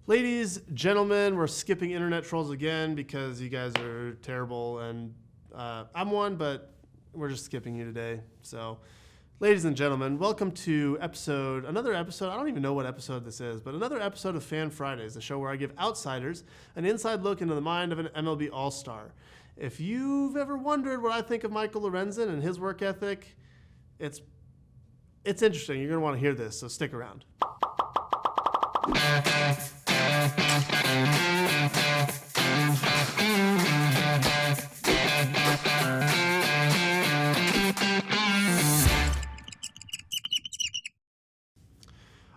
Ladies, gentlemen, we're skipping internet trolls again because you guys are terrible, and I'm one, but we're just skipping you today. So, ladies and gentlemen, welcome to another episode. I don't even know what episode this is, but another episode of Fan Fridays, the show where I give outsiders an inside look into the mind of an MLB All-Star. If you've ever wondered what I think of Michael Lorenzen and his work ethic, it's interesting. You're going to want to hear this, so stick around.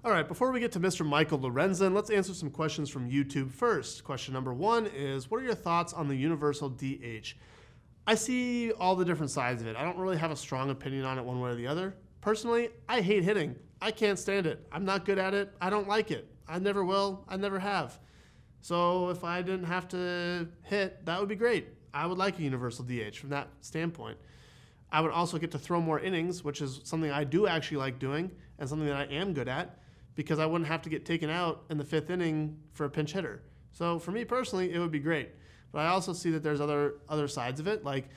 All right, before we get to Mr. Michael Lorenzen, let's answer some questions from YouTube first. Question number one is, what are your thoughts on the universal DH? I see all the different sides of it. I don't really have a strong opinion on it one way or the other. Personally, I hate hitting. I can't stand it. I'm not good at it. I don't like it. I never will. I never have. So if I didn't have to hit, that would be great. I would like a universal DH from that standpoint. I would also get to throw more innings, which is something I do actually like doing and something that I am good at, because I wouldn't have to get taken out in the fifth inning for a pinch hitter. So for me personally, it would be great. But I also see that there's other sides of it. Like,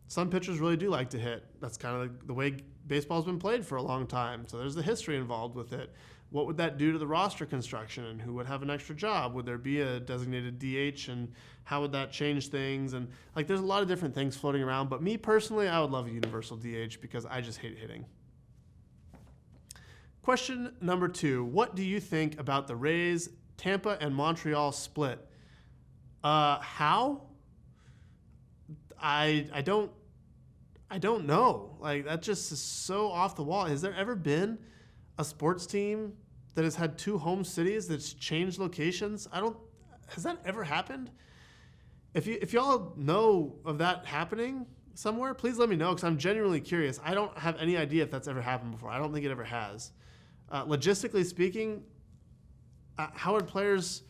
some pitchers really do like to hit. That's kind of the way baseball's been played for a long time. So there's the history involved with it. What would that do to the roster construction, and who would have an extra job? Would there be a designated DH, and how would that change things? And there's a lot of different things floating around. But me personally, I would love a universal DH because I just hate hitting. Question number two, what do you think about the Rays, Tampa, and Montreal split? How? I don't know. That just is so off the wall. Has there ever been a sports team that has had two home cities that's changed locations? Has that ever happened? If y'all know of that happening somewhere, please let me know, because I'm genuinely curious. I don't have any idea if that's ever happened before. I don't think it ever has. Logistically speaking, how would players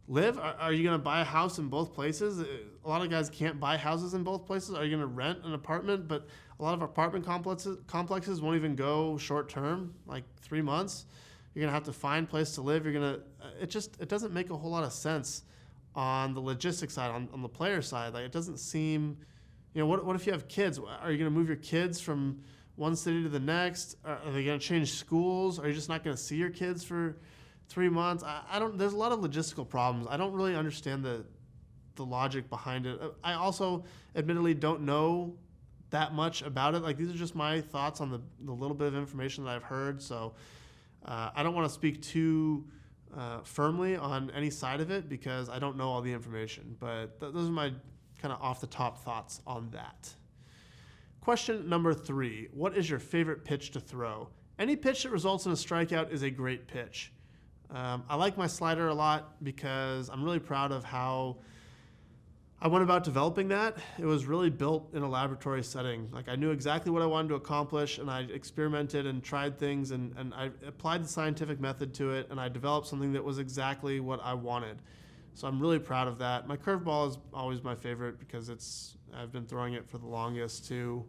live? Are you going to buy a house in both places? A lot of guys can't buy houses in both places. Are you going to rent an apartment? But a lot of apartment complexes won't even go short term, like 3 months. You're going to have to find a place to live. It doesn't make a whole lot of sense on the logistics side, on the player side. It doesn't seem, what if you have kids? Are you going to move your kids from one city to the next? Are they going to change schools? Are you just not going to see your kids for 3 months? There's a lot of logistical problems. I don't really understand the logic behind it. I also admittedly don't know that much about it. These are just my thoughts on the little bit of information that I've heard. So I don't want to speak too firmly on any side of it because I don't know all the information. But those are my kind of off the top thoughts on that. Question number three, what is your favorite pitch to throw? Any pitch that results in a strikeout is a great pitch. I like my slider a lot because I'm really proud of how I went about developing that. It was really built in a laboratory setting. I knew exactly what I wanted to accomplish, and I experimented and tried things, and I applied the scientific method to it, and I developed something that was exactly what I wanted. So I'm really proud of that. My curveball is always my favorite because I've been throwing it for the longest too.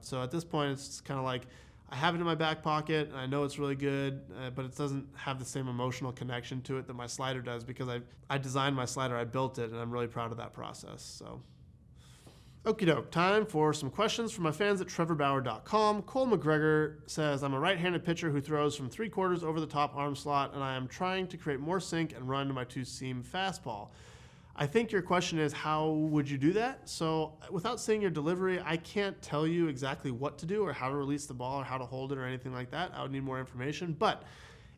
So at this point, it's kind of I have it in my back pocket, and I know it's really good, but it doesn't have the same emotional connection to it that my slider does because I designed my slider, I built it, and I'm really proud of that process. So, okie doke, time for some questions from my fans at trevorbauer.com. Cole McGregor says, I'm a right-handed pitcher who throws from 3/4 over the top arm slot, and I am trying to create more sink and run to my two-seam fastball. I think your question is, how would you do that? So without seeing your delivery, I can't tell you exactly what to do or how to release the ball or how to hold it or anything like that. I would need more information. But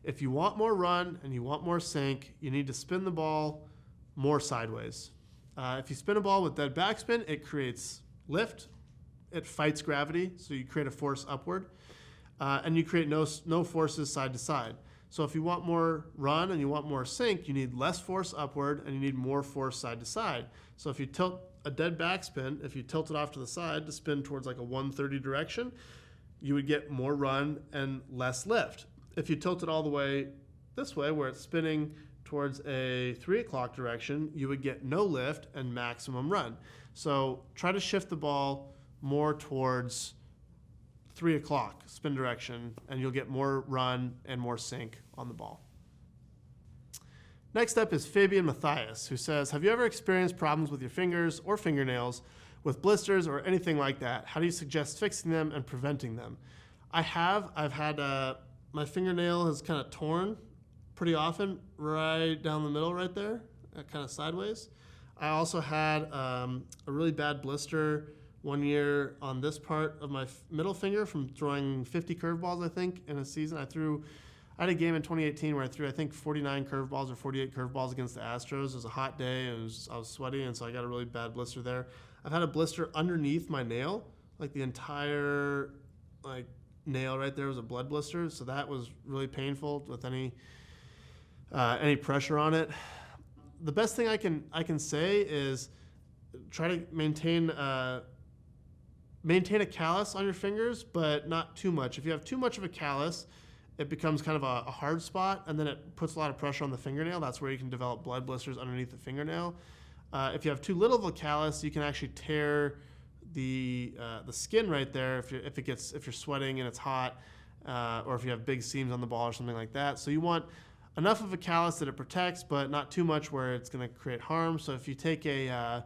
if you want more run and you want more sink, you need to spin the ball more sideways. If you spin a ball with dead backspin, it creates lift. It fights gravity, so you create a force upward. And you create no forces side to side. So if you want more run and you want more sink, you need less force upward and you need more force side to side. So if you tilt a dead backspin, if you tilt it off to the side to spin towards a 130 direction, you would get more run and less lift. If you tilt it all the way this way, where it's spinning towards a 3 o'clock direction, you would get no lift and maximum run. So try to shift the ball more towards 3 o'clock spin direction, and you'll get more run and more sink on the ball. Next up is Fabian Matthias, who says, have you ever experienced problems with your fingers or fingernails with blisters or anything like that? How do you suggest fixing them and preventing them? I have. I've had my fingernail has kind of torn pretty often right down the middle right there, kind of sideways. I also had a really bad blister one year on this part of my middle finger from throwing 50 curveballs, I think, in a season. I had a game in 2018 where I threw, I think, 49 curveballs or 48 curveballs against the Astros. It was a hot day, and I was sweaty, and so I got a really bad blister there. I've had a blister underneath my nail, like the entire nail right there was a blood blister, so that was really painful with any pressure on it. The best thing I can say is try to maintain a callus on your fingers, but not too much. If you have too much of a callus, it becomes kind of a hard spot, and then it puts a lot of pressure on the fingernail. That's where you can develop blood blisters underneath the fingernail. If you have too little of a callus, you can actually tear the skin right there if you're sweating and it's hot, or if you have big seams on the ball or something like that. So you want enough of a callus that it protects, but not too much where it's going to create harm. So if you take I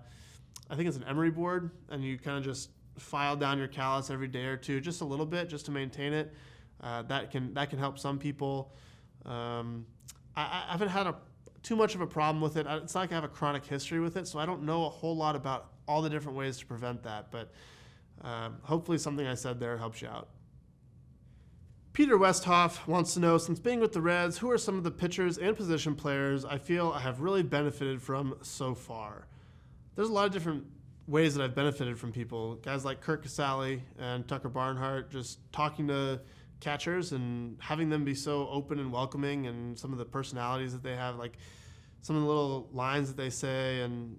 think it's an emery board, and you kind of just file down your callus every day or two, just a little bit, just to maintain it. That can help some people. I haven't had too much of a problem with it. It's not like I have a chronic history with it, so I don't know a whole lot about all the different ways to prevent that. But hopefully something I said there helps you out. Peter Westhoff wants to know, since being with the Reds, who are some of the pitchers and position players I feel I have really benefited from so far? There's a lot of different ways that I've benefited from people. Guys like Kurt Casale and Tucker Barnhart, just talking to catchers and having them be so open and welcoming, and some of the personalities that they have, like some of the little lines that they say, and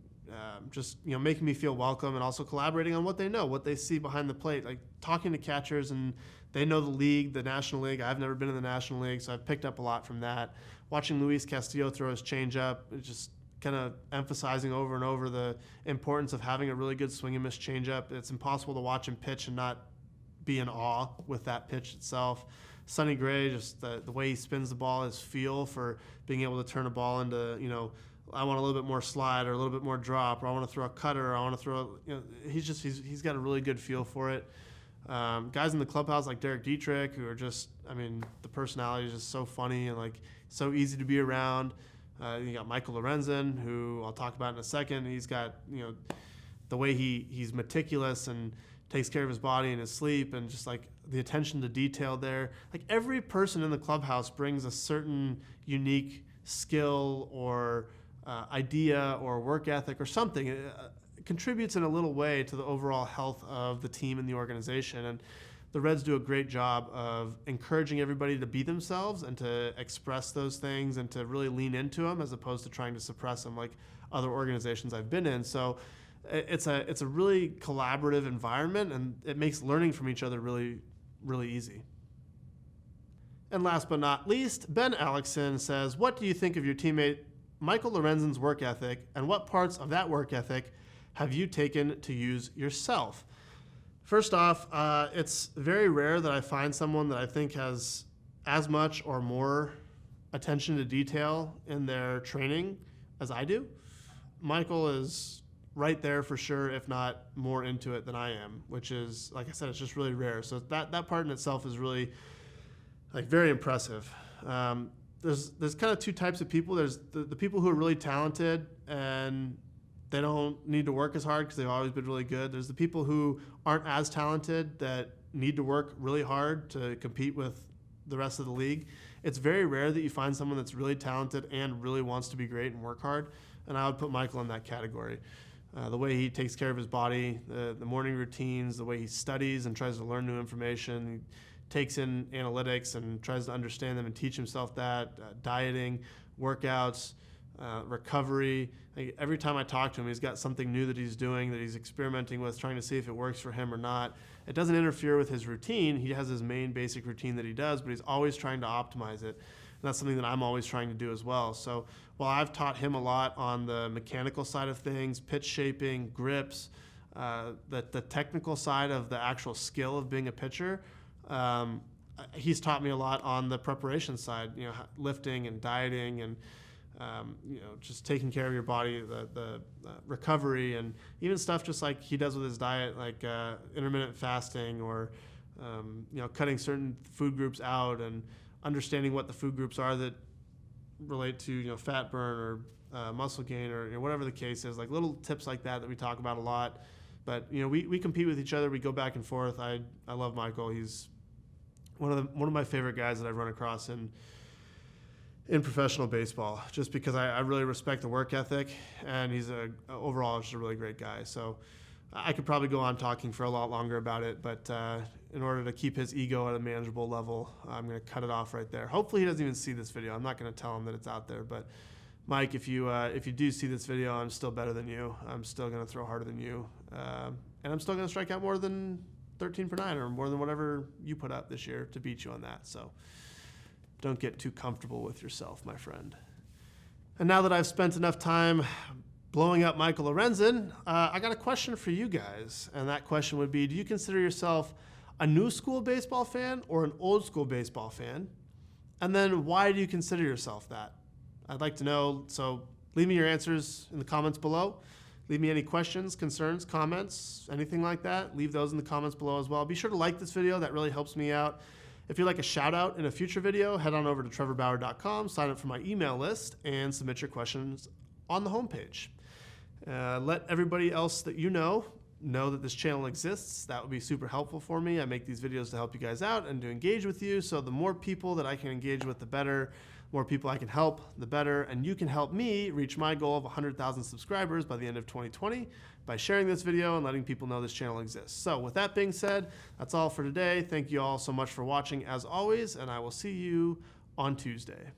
just making me feel welcome, and also collaborating on what they know, what they see behind the plate, like talking to catchers, and they know the league, the National League. I've never been in the National League, so I've picked up a lot from that. Watching Luis Castillo throw his changeup, just kind of emphasizing over and over the importance of having a really good swing and miss changeup. It's impossible to watch him pitch and not be in awe with that pitch itself. Sonny Gray, just the way he spins the ball, his feel for being able to turn a ball into, I want a little bit more slide or a little bit more drop, or I want to throw a cutter, or I want to throw, he's got a really good feel for it. Guys in the clubhouse like Derek Dietrich, who are just, the personality is just so funny and so easy to be around. You got Michael Lorenzen, who I'll talk about in a second. He's got, the way he's meticulous and takes care of his body and his sleep, and just the attention to detail there. Every person in the clubhouse brings a certain unique skill or idea or work ethic or something. It contributes in a little way to the overall health of the team and the organization. And the Reds do a great job of encouraging everybody to be themselves and to express those things and to really lean into them, as opposed to trying to suppress them like other organizations I've been in. So it's a really collaborative environment, and it makes learning from each other really, really easy. And last but not least, Ben Alexson says, what do you think of your teammate Michael Lorenzen's work ethic, and what parts of that work ethic have you taken to use yourself? First off, it's very rare that I find someone that I think has as much or more attention to detail in their training as I do. Michael is right there for sure, if not more into it than I am, which is, like I said, it's just really rare. So that part in itself is really very impressive. There's kind of two types of people. There's the people who are really talented and they don't need to work as hard because they've always been really good. There's the people who aren't as talented that need to work really hard to compete with the rest of the league. It's very rare that you find someone that's really talented and really wants to be great and work hard, and I would put Michael in that category. The way he takes care of his body, the morning routines, the way he studies and tries to learn new information, he takes in analytics and tries to understand them and teach himself that, dieting, workouts, recovery. Every time I talk to him, he's got something new that he's doing, that he's experimenting with, trying to see if it works for him or not. It doesn't interfere with his routine. He has his main basic routine that he does, but he's always trying to optimize it. And that's something that I'm always trying to do as well. So while I've taught him a lot on the mechanical side of things, pitch shaping, grips, the technical side of the actual skill of being a pitcher, he's taught me a lot on the preparation side, lifting and dieting and just taking care of your body, the recovery, and even stuff just like he does with his diet, like intermittent fasting, or cutting certain food groups out and understanding what the food groups are that relate to fat burn or muscle gain, or whatever the case is. Like little tips like that we talk about a lot. But we compete with each other. We go back and forth. I love Michael. He's one of my favorite guys that I've run across in professional baseball, just because I really respect the work ethic, and he's overall just a really great guy. So I could probably go on talking for a lot longer about it, but in order to keep his ego at a manageable level, I'm going to cut it off right there. Hopefully he doesn't even see this video. I'm not going to tell him that it's out there, but Mike, if you do see this video, I'm still better than you. I'm still going to throw harder than you, and I'm still going to strike out more than 13 per 9, or more than whatever you put up this year to beat you on that. So don't get too comfortable with yourself, my friend. And now that I've spent enough time blowing up Michael Lorenzen, I got a question for you guys. And that question would be, do you consider yourself a new school baseball fan or an old school baseball fan? And then why do you consider yourself that? I'd like to know. So leave me your answers in the comments below. Leave me any questions, concerns, comments, anything like that. Leave those in the comments below as well. Be sure to like this video. That really helps me out. If you'd like a shout out in a future video, head on over to trevorbauer.com, sign up for my email list, and submit your questions on the homepage. Let everybody else that you know that this channel exists. That would be super helpful for me. I make these videos to help you guys out and to engage with you. So the more people that I can engage with, the better. The more people I can help, the better. And you can help me reach my goal of 100,000 subscribers by the end of 2020 by sharing this video and letting people know this channel exists. So with that being said, that's all for today. Thank you all so much for watching as always, and I will see you on Tuesday.